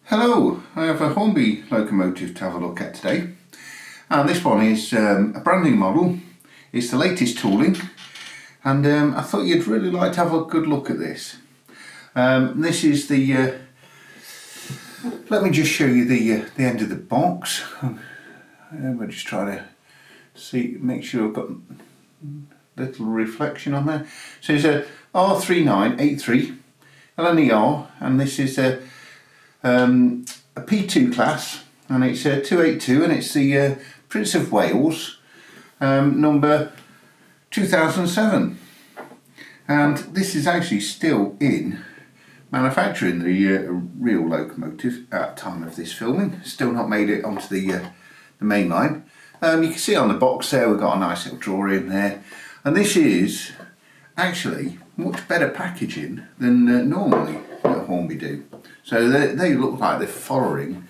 Hello, I have a Hornby locomotive to have a look at today, and this one is a brand new model. It's the latest tooling, and I thought you'd really like to have a good look at this. This is the let me just show you the end of the box. We're just trying to see, make sure I've got a little reflection on there. So it's a R3983 LNER, and this is a P2 class, and it's a 282, and it's the Prince of Wales number 2007, and this is actually still in manufacturing, the real locomotive at time of this filming. Still not made it onto the main line. You can see on the box there we've got a nice little drawer in there, and this is actually much better packaging than normally that Hornby do. So they look like they're following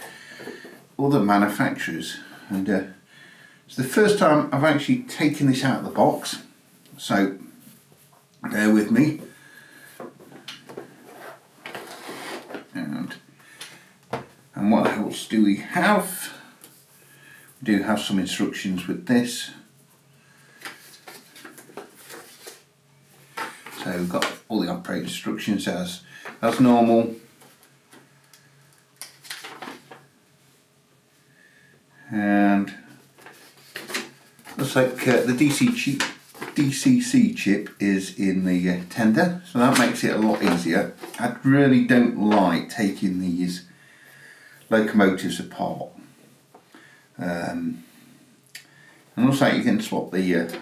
other manufacturers, and it's the first time I've actually taken this out of the box, so bear with me. And what else do we have? We do have some instructions with this. So we've got all the operating instructions as normal. And looks like the DCC chip is in the tender, so that makes it a lot easier. I really don't like taking these locomotives apart. And looks like you can swap the is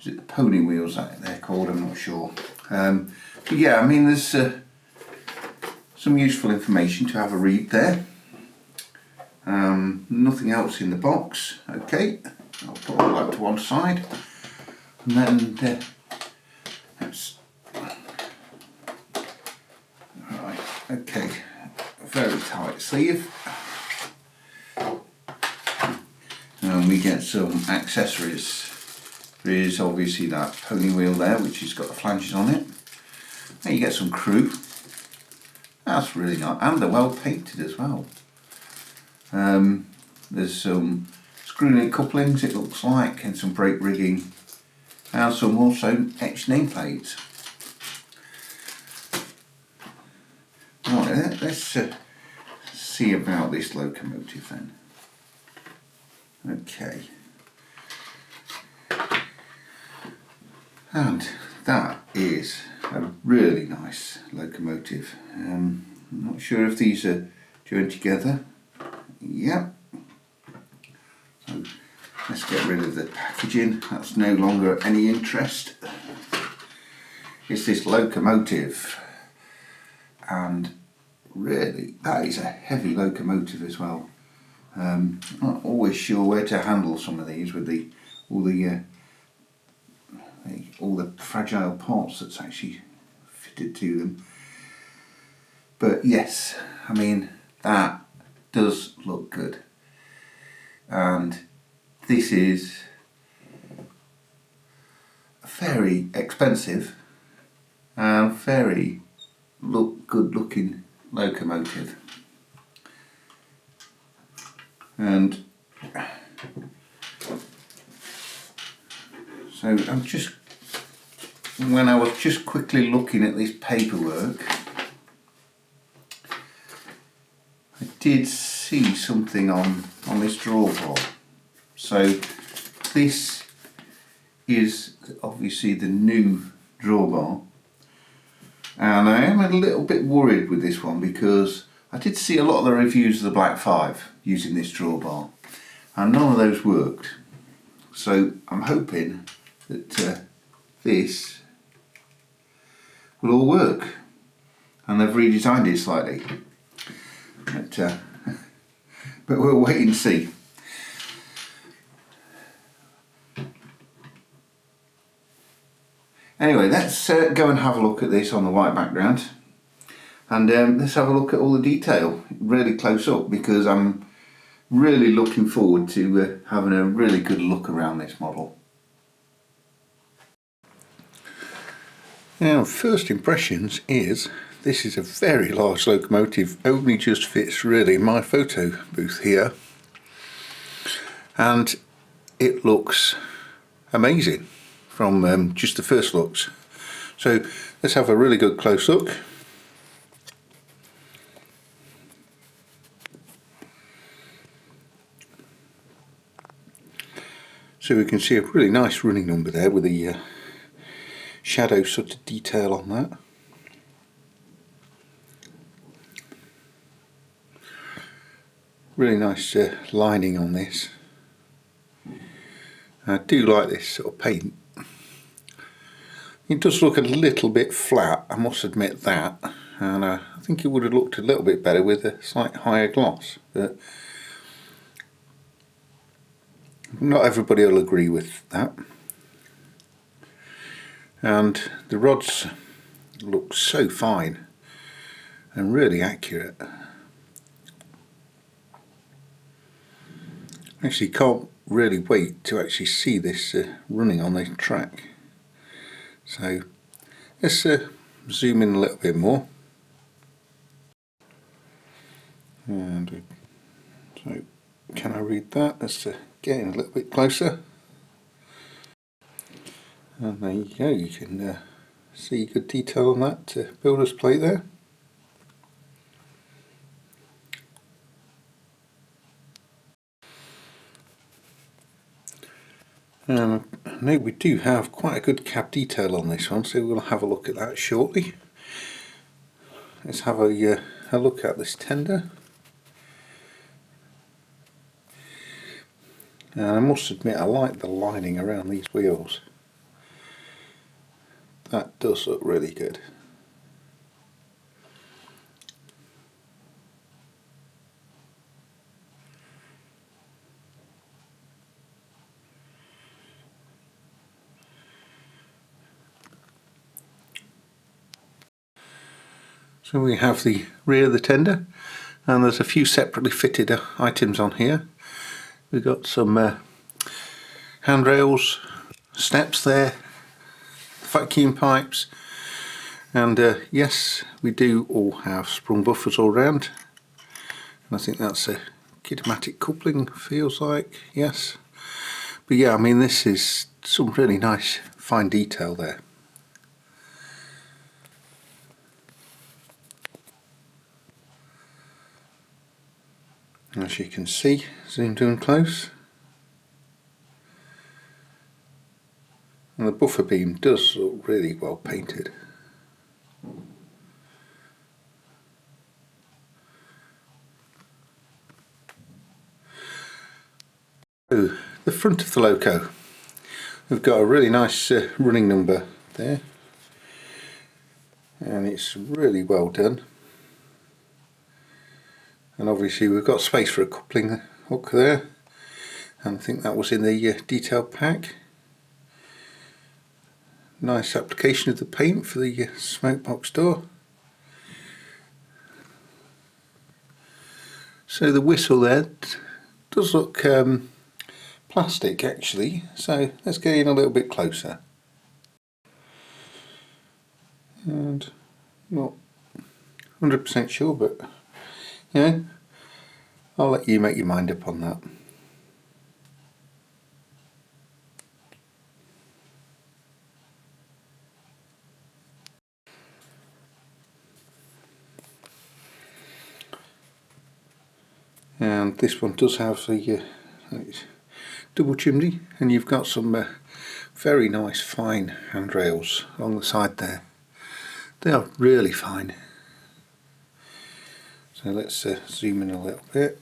it the pony wheels that they're called, I'm not sure. But yeah, I mean, there's some useful information to have a read there. Nothing else in the box. Okay, I'll put all that to one side, and then that's right. Okay, very tight sleeve, and we get some accessories. There is obviously that pony wheel there, which has got the flanges on it. Then you get some crew. That's really nice, and they're well painted as well. There's some screw-link couplings, it looks like, and some brake rigging, and some also etched nameplates. Right, let's see about this locomotive then. Okay. And that is a really nice locomotive. I'm not sure if these are joined together. Yep. So let's get rid of the packaging, that's no longer any interest. It's this locomotive, and really that is a heavy locomotive as well. I'm not always sure where to handle some of these with all the fragile parts that's actually fitted to them. But yes, I mean, that does look good, and this is a very expensive and very good looking locomotive. And so when I was just quickly looking at this paperwork, I did see something on this drawbar. So this is obviously the new drawbar, and I am a little bit worried with this one because I did see a lot of the reviews of the Black 5 using this drawbar, and none of those worked. So I'm hoping that this will all work, and they've redesigned it slightly. But we'll wait and see. Anyway, let's go and have a look at this on the white background, and let's have a look at all the detail really close up, because I'm really looking forward to having a really good look around this model. Now, first impressions is this is a very large locomotive, only just fits really my photo booth here, and it looks amazing from just the first looks. So let's have a really good close look. So we can see a really nice running number there with the shadow sort of detail on that. Really nice lining on this. I do like this sort of paint. It does look a little bit flat, I must admit that, and I think it would have looked a little bit better with a slight higher gloss, but not everybody will agree with that. And the rods look so fine and really accurate. Actually can't really wait to actually see this running on the track. So let's zoom in a little bit more. And so can I read that? Let's get in a little bit closer. And there you go, you can see good detail on that builder's plate there. I know we do have quite a good cab detail on this one, so we'll have a look at that shortly. Let's have a look at this tender. And I must admit, I like the lining around these wheels. That does look really good. So we have the rear of the tender, and there's a few separately fitted items on here. We've got some handrails, steps there, vacuum pipes, and yes, we do all have sprung buffers all round. And I think that's a kinematic coupling, feels like, yes. But yeah, I mean, this is some really nice fine detail there. As you can see, zoomed in close, and the buffer beam does look really well painted. So the front of the loco, we've got a really nice running number there, and it's really well done. And obviously we've got space for a coupling hook there, and I think that was in the detailed pack. Nice application of the paint for the smoke box door. So the whistle there does look plastic actually, so let's get in a little bit closer. And not 100% sure, but yeah, I'll let you make your mind up on that. And this one does have the double chimney, and you've got some very nice fine handrails along the side there. They are really fine. So let's zoom in a little bit.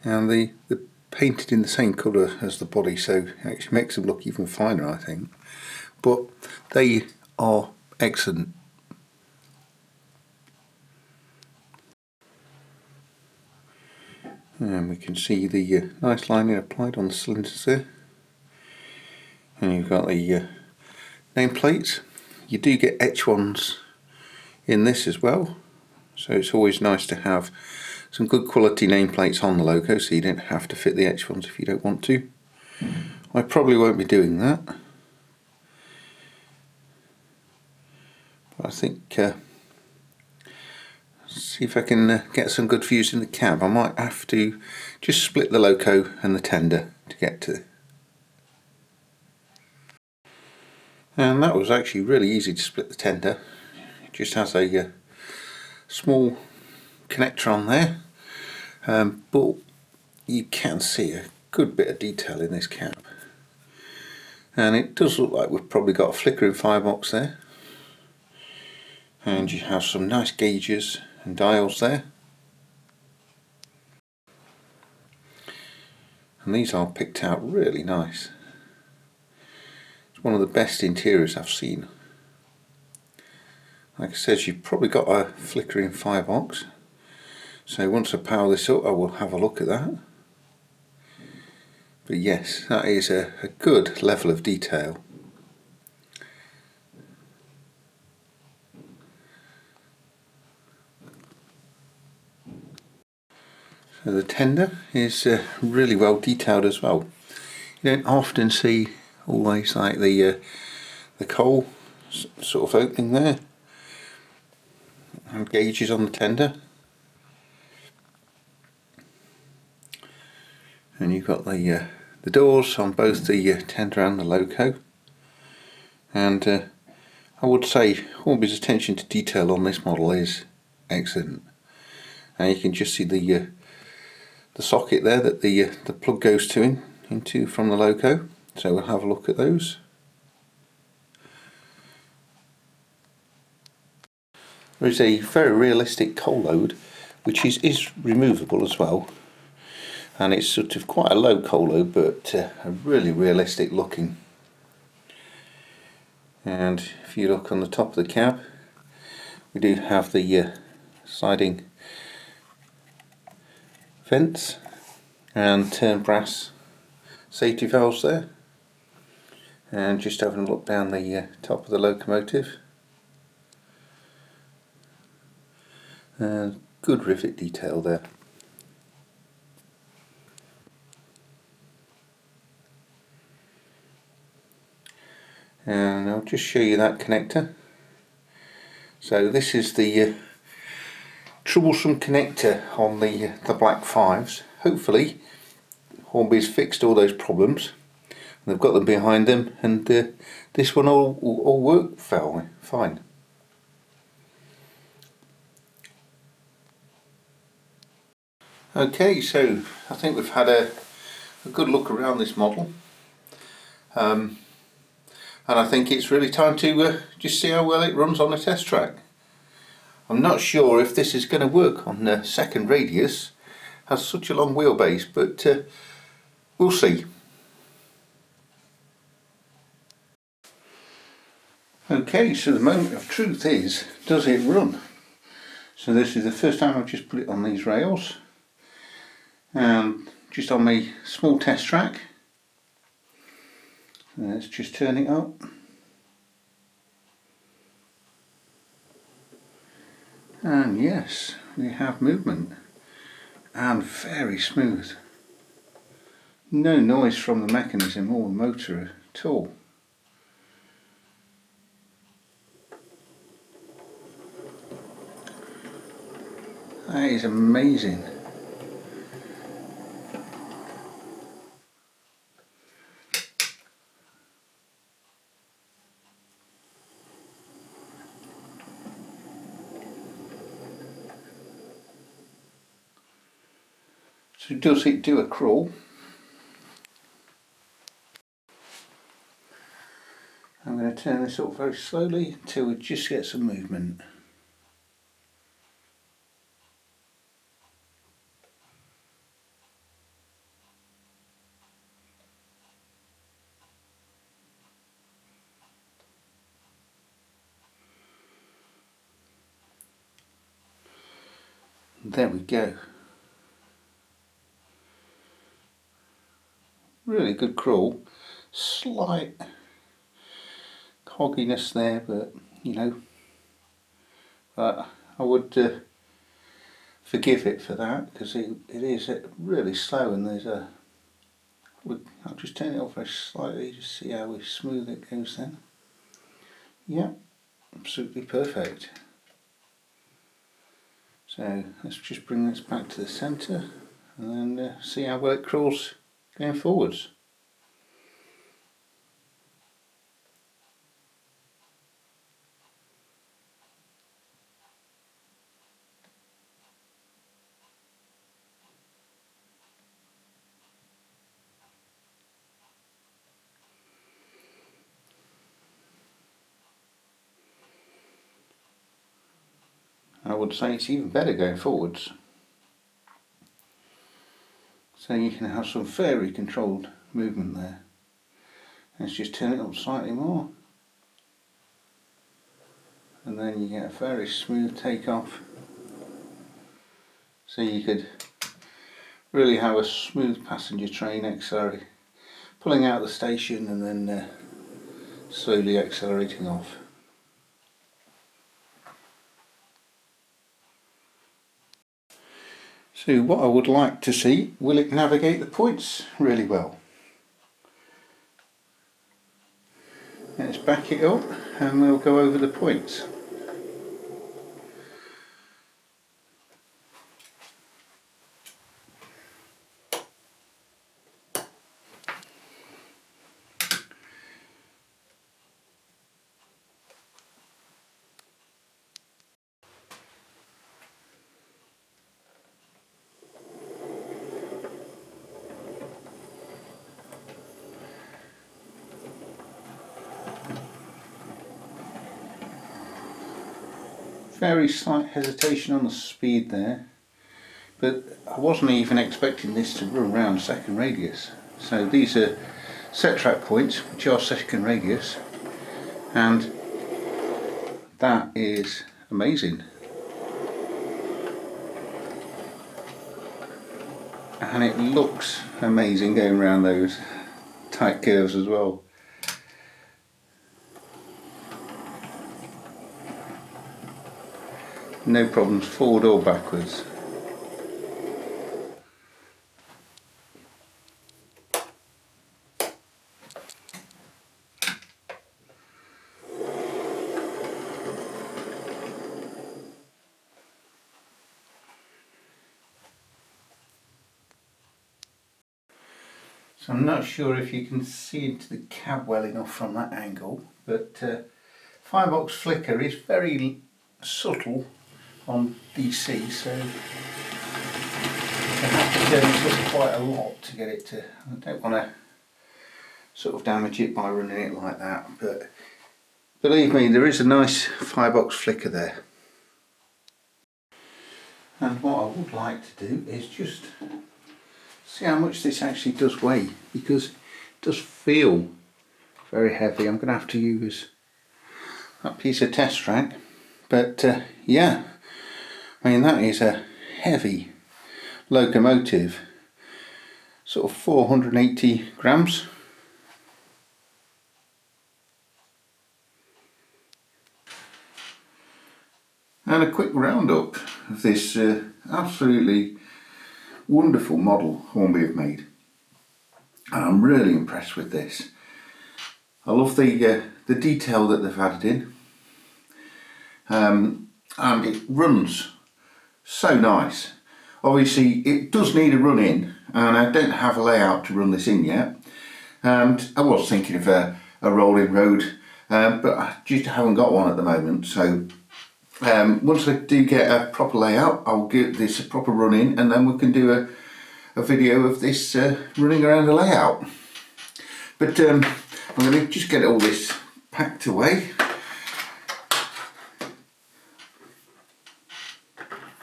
And they're painted in the same colour as the body, so it actually makes them look even finer, I think. But they are excellent. And we can see the nice lining applied on the cylinders there. And you've got the nameplates. You do get etch ones in this as well, so it's always nice to have some good quality nameplates on the logo, so you don't have to fit the etch ones if you don't want to. I probably won't be doing that, I think see if I can get some good views in the cab. I might have to just split the loco and the tender to get to. And that was actually really easy to split the tender. It just has a small connector on there, but you can see a good bit of detail in this cab. And it does look like we've probably got a flickering firebox there. And you have some nice gauges and dials there. And these are picked out really nice. It's one of the best interiors I've seen. Like I said, you've probably got a flickering firebox. So once I power this up, I will have a look at that. But yes, that is a good level of detail. So the tender is really well detailed as well. You don't often see always like the coal sort of opening there, and gauges on the tender. And you've got the doors on both the tender and the loco. And I would say Hornby's attention to detail on this model is excellent. And you can just see the socket there that the plug goes into from the loco. So we'll have a look at those. There is a very realistic coal load, which is removable as well. And it's sort of quite a low coal load, but a really realistic looking. And if you look on the top of the cab, we do have the sliding vents and turn brass safety valves there. And just having a look down the top of the locomotive. And good rivet detail there. And I'll just show you that connector. So this is the troublesome connector on the black 5s. Hopefully Hornby's fixed all those problems. They've got them behind them, and this one all worked fine. Okay, so I think we've had a good look around this model. And I think it's really time to just see how well it runs on a test track. I'm not sure if this is going to work on the second radius, has such a long wheelbase, but we'll see. Okay, so the moment of truth is, does it run? So this is the first time I've just put it on these rails, just on my small test track. Let's just turn it up. And yes, we have movement, and very smooth. No noise from the mechanism or the motor at all. That is amazing. So does it do a crawl? I'm going to turn this up very slowly until we just get some movement. There we go. Really good crawl. Slight cogginess there, but you know, I would forgive it for that, because it is really slow, and there's I'll just turn it off very slightly to see how smooth it goes then. Yep, absolutely perfect. So let's just bring this back to the centre and then see how well it crawls going forwards. I would say it's even better going forwards. So you can have some very controlled movement there. Let's just turn it up slightly more. And then you get a very smooth takeoff. So you could really have a smooth passenger train accelerating, pulling out of the station and then slowly accelerating off. So what I would like to see, will it navigate the points really well? Let's back it up and we'll go over the points. Very slight hesitation on the speed there, but I wasn't even expecting this to run around second radius. So these are set track points which are second radius, and that is amazing. And it looks amazing going around those tight curves as well. No problems forward or backwards. So I'm not sure if you can see into the cab well enough from that angle, but firebox flicker is very subtle on DC, so you have to turn this up quite a lot to get it to. I don't want to sort of damage it by running it like that, but believe me, there is a nice firebox flicker there. And what I would like to do is just see how much this actually does weigh, because it does feel very heavy. I'm going to have to use that piece of test rack, but yeah, I mean that is a heavy locomotive, sort of 480 grams. And a quick roundup of this absolutely wonderful model Hornby have made. And I'm really impressed with this. I love the detail that they've added in, and it runs so nice. Obviously it does need a run in, and I don't have a layout to run this in yet, and I was thinking of a rolling road, but I just haven't got one at the moment. So once I do get a proper layout, I'll give this a proper run in, and then we can do a video of this running around the layout. But I'm going to just get all this packed away,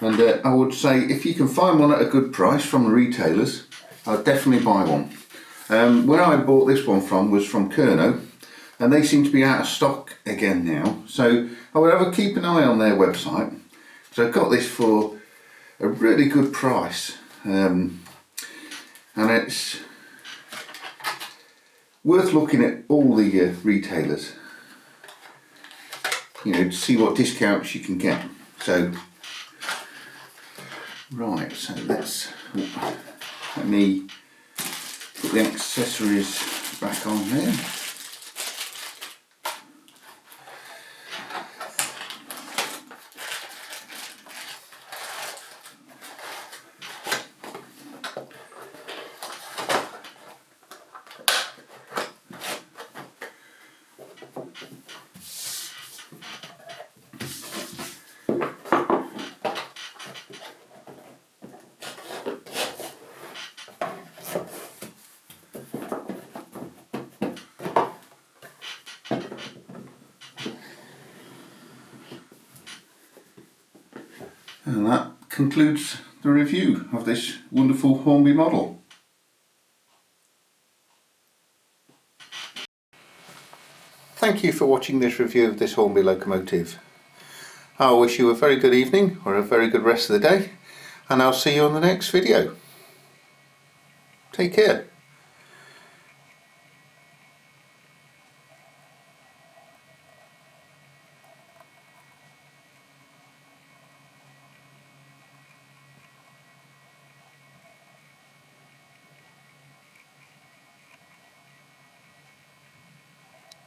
and I would say if you can find one at a good price from the retailers, I'll definitely buy one. Where I bought this one from was from Kerno, and they seem to be out of stock again now, so I would keep an eye on their website. So I got this for a really good price, and it's worth looking at all the retailers, you know, to see what discounts you can get. So right, so let me put the accessories back on there. And that concludes the review of this wonderful Hornby model. Thank you for watching this review of this Hornby locomotive. I wish you a very good evening or a very good rest of the day, and I'll see you on the next video. Take care.